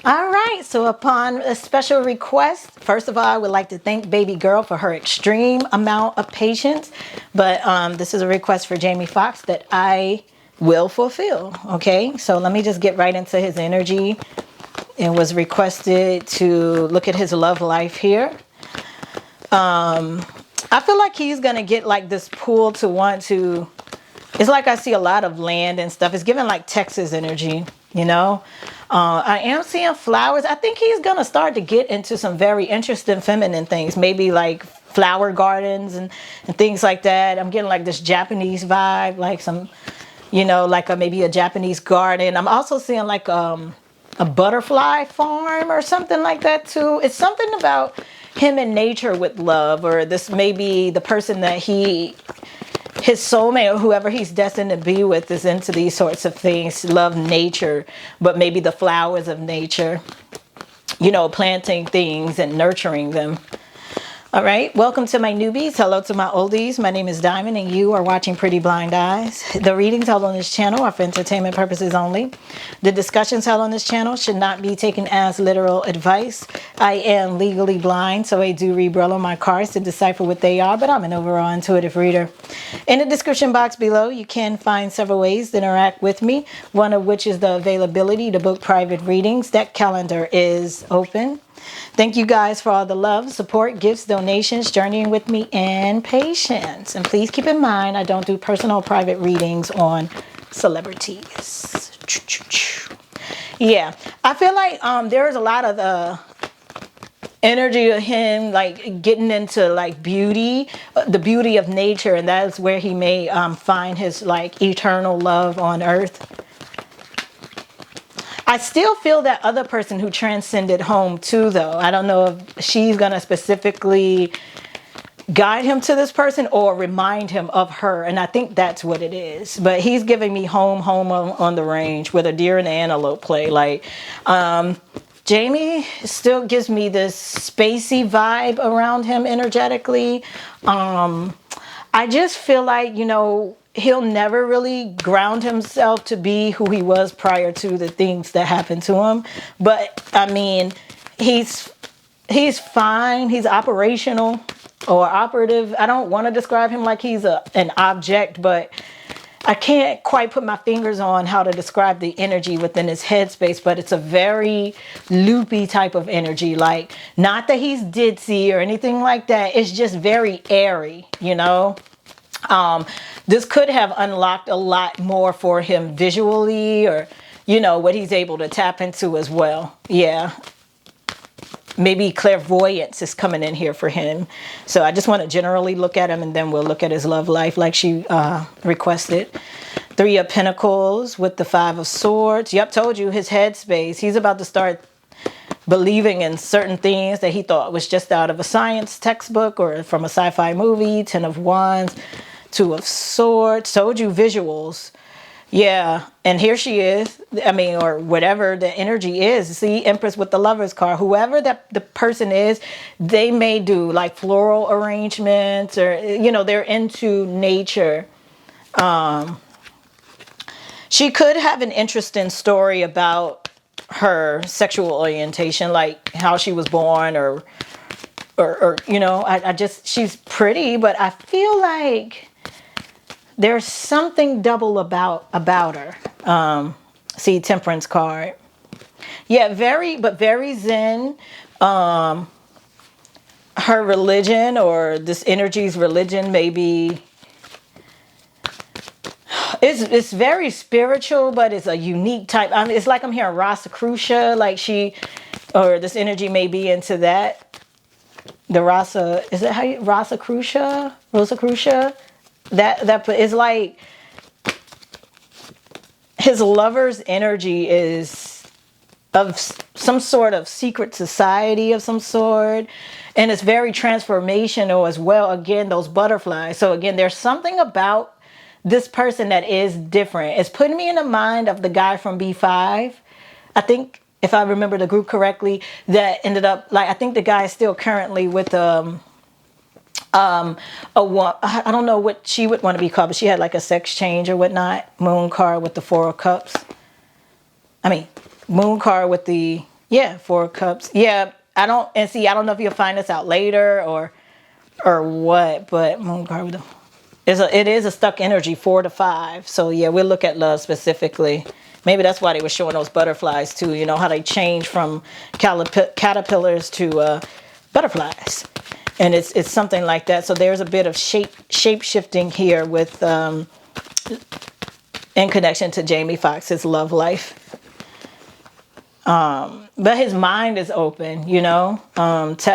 All right, so upon a special request, first of all, I would like to thank baby girl for her extreme amount of patience. But this is a request for Jamie Foxx that I will fulfill. Okay, so let me just get right into his energy. It was requested to look at his love life here. I feel like he's gonna get like this pull to want to. It's like I see a lot of land and stuff. It's giving like Texas energy, you know. I am seeing flowers. I think he's gonna start to get into some very interesting feminine things, maybe like flower gardens and things like that. I'm getting like this Japanese vibe, like some, you know, like maybe a Japanese garden. I'm also seeing like a butterfly farm or something like that too. It's something about him in nature with love, or this may be the person that his soulmate or whoever he's destined to be with is into these sorts of things, love nature, but maybe the flowers of nature, you know, planting things and nurturing them. All right, welcome to my newbies. Hello to my oldies. My name is Diamond and you are watching Pretty Blind Eyes. The readings held on this channel are for entertainment purposes only. The discussions held on this channel should not be taken as literal advice. I am legally blind, so I do read Braille on my cards to decipher what they are, but I'm an overall intuitive reader. In the description box below, you can find several ways to interact with me, one of which is the availability to book private readings. That calendar is open. Thank you guys for all the love, support, gifts, donations, journeying with me, and patience. And please keep in mind, I don't do personal private readings on celebrities. Yeah, I feel like there's a lot of energy of him like getting into like beauty, the beauty of nature, and that is where he may find his like eternal love on earth. I still feel that other person who transcended home too, though. I don't know if she's going to specifically guide him to this person or remind him of her. And I think that's what it is. But he's giving me home on the range with a deer and antelope play. Like, Jamie still gives me this spacey vibe around him energetically. I just feel like, you know, he'll never really ground himself to be who he was prior to the things that happened to him. But I mean, he's fine. He's operational or operative. I don't want to describe him like he's an object, but I can't quite put my fingers on how to describe the energy within his headspace, but it's a very loopy type of energy. Like, not that he's ditzy or anything like that. It's just very airy, you know? This could have unlocked a lot more for him visually, or, you know, what he's able to tap into as well. Yeah. Maybe clairvoyance is coming in here for him. So I just want to generally look at him, and then we'll look at his love life like she requested. 3 of Pentacles with the 5 of Swords. Yep, told you his headspace. He's about to start believing in certain things that he thought was just out of a science textbook or from a sci-fi movie. 10 of Wands, 2 of Swords. Told you visuals. Yeah, and here she is. I mean, or whatever the energy is. See, Empress with the Lover's card. Whoever that the person is, they may do like floral arrangements, or, you know, they're into nature. She could have an interesting story about her sexual orientation, like how she was born, or you know, I just, she's pretty, but I feel like there's something double about her. See, Temperance card. Yeah, very zen. Her religion, or this energy's religion, maybe it's very spiritual, but it's a unique type. I mean, it's like I'm hearing Rosicrucia, like she, or this energy may be into that. The Rasa, is that how you, Rosicrucia? That is like his lover's energy is of some sort of secret society of some sort, and it's very transformational as well. Again, those butterflies. So again, there's something about this person that is different. It's putting me in the mind of the guy from B5. I think, if I remember the group correctly, that ended up, like, I think the guy is still currently with I don't know what she would want to be called, but she had like a sex change or whatnot. Moon card with the 4 of Cups. I mean, Moon card with the Yeah, 4 cups. Yeah, I don't know if you'll find this out later or what, but moon card with it is a stuck energy, 4 to 5. So yeah, we'll look at love specifically. Maybe that's why they were showing those butterflies too. You know how they change from caterpillars to butterflies, and it's something like that. So there's a bit of shape shifting here with in connection to Jamie Foxx's love life. But his mind is open, you know,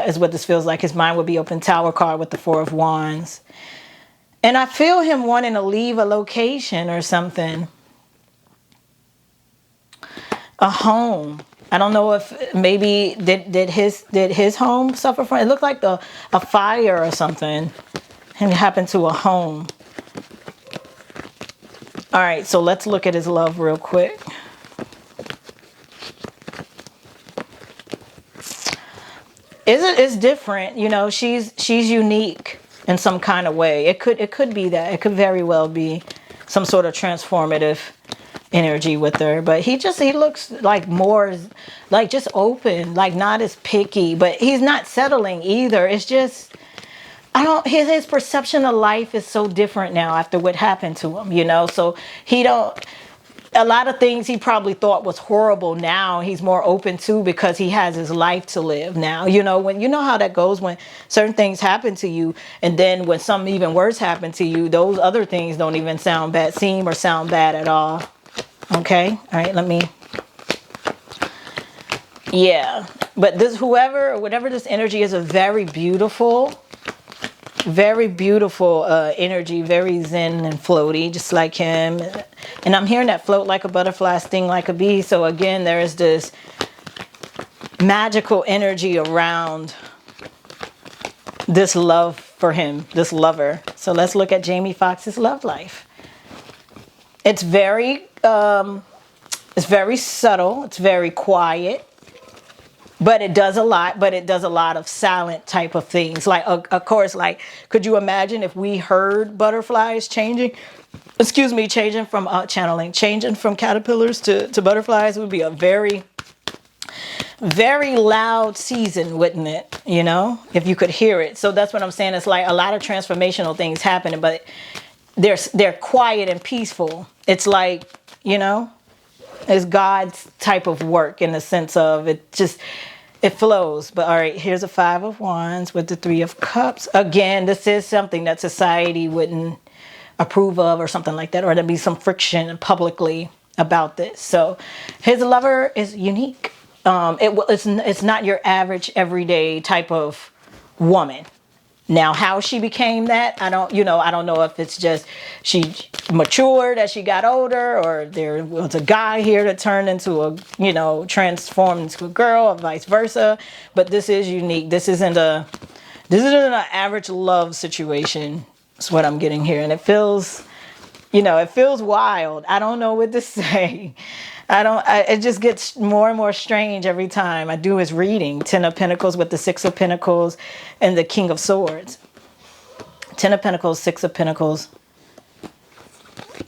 is what this feels like. His mind would be open. Tower card with the 4 of Wands. And I feel him wanting to leave a location or something. A home. I don't know if maybe did his home suffer from it? It looked like a fire or something. And it happened to a home. All right, so let's look at his love real quick. It's different, you know. She's unique in some kind of way. It could be that. It could very well be some sort of transformative energy with her. But he looks like more like just open, like not as picky. But he's not settling either. It's just his perception of life is so different now after what happened to him, you know. So a lot of things he probably thought was horrible now he's more open to because he has his life to live now. You know, when you know how that goes when certain things happen to you, and then when something even worse happen to you, those other things don't even sound bad, seem or sound bad at all. Okay, all right, yeah. But whatever this energy is, a very beautiful energy, very zen and floaty, just like him. And I'm hearing that float like a butterfly, sting like a bee. So again, there is this magical energy around this love for him, this lover. So let's look at Jamie Foxx's love life. It's very subtle. It's very quiet. But it does a lot. But it does a lot of silent type of things. Like, of course, like, could you imagine if we heard butterflies changing? Changing from changing from caterpillars to butterflies? It would be a very, very loud season, wouldn't it? You know, if you could hear it. So that's what I'm saying. It's like a lot of transformational things happening, but they're quiet and peaceful. It's like, you know, it's God's type of work in the sense of it flows. But all right, here's a 5 of Wands with the 3 of Cups. Again, this is something that society wouldn't approve of or something like that, or there'd be some friction publicly about this. So his lover is unique. It's not your average everyday type of woman. Now, how she became that, I don't know if it's just she matured as she got older, or there was a guy here that turned into transformed into a girl, or vice versa. But this is unique. This isn't an average love situation. That's what I'm getting here, and it feels wild. I don't know what to say. It just gets more and more strange every time I do his reading. 10 of Pentacles with the 6 of Pentacles and the King of Swords. 10 of Pentacles, 6 of Pentacles.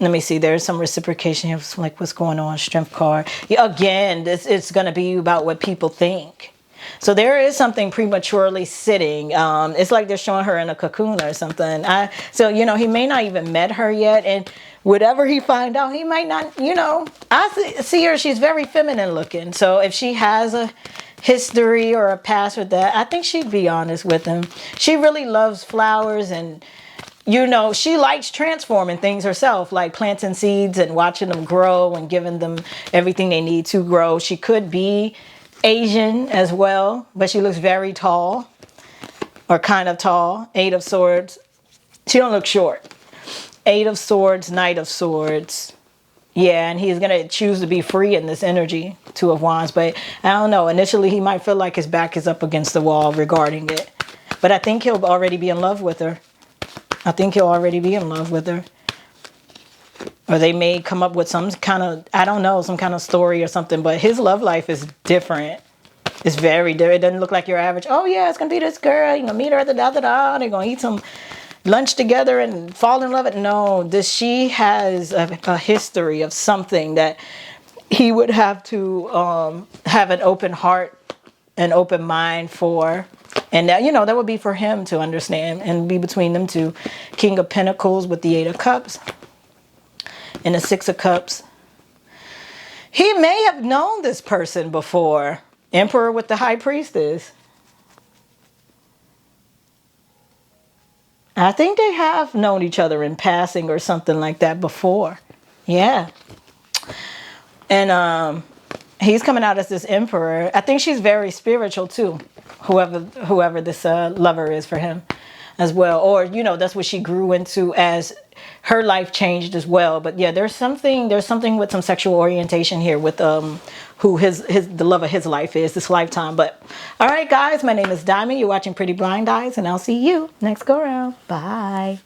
Let me see. There's some reciprocation here. Like, what's going on? Strength card. Yeah, again, it's going to be about what people think. So there is something prematurely sitting. It's like they're showing her in a cocoon or something. He may not even met her yet. And whatever he find out, he might not, I see her. She's very feminine looking. So if she has a history or a past with that, I think she'd be honest with him. She really loves flowers, and she likes transforming things herself, like planting seeds and watching them grow and giving them everything they need to grow. She could be Asian as well, but she looks very tall, or kind of tall. 8 of Swords. She don't look short. 8 of Swords, Knight of Swords. Yeah, and he's going to choose to be free in this energy. 2 of Wands. But I don't know. Initially, he might feel like his back is up against the wall regarding it. But I think he'll already be in love with her. Or they may come up with some kind of story or something. But his love life is different. It's very different. It doesn't look like your average, oh yeah, it's going to be this girl. You're going to meet her at the da-da-da. They're going to eat some lunch together and fall in love. No, she has a history of something that he would have to have an open heart, an open mind for, and that, that would be for him to understand and be between them two. King of Pentacles with the Eight of Cups and the Six of Cups. He may have known this person before. Emperor with the High Priestess. I think they have known each other in passing or something like that before. Yeah. And he's coming out as this emperor. I think she's very spiritual too. Whoever this lover is for him as well. Or, that's what she grew into as her life changed as well. But yeah, there's something with some sexual orientation here with who the love of his life is this lifetime. But all right, guys, my name is Diamond. You're watching Pretty Blind Eyes, and I'll see you next go round. Bye.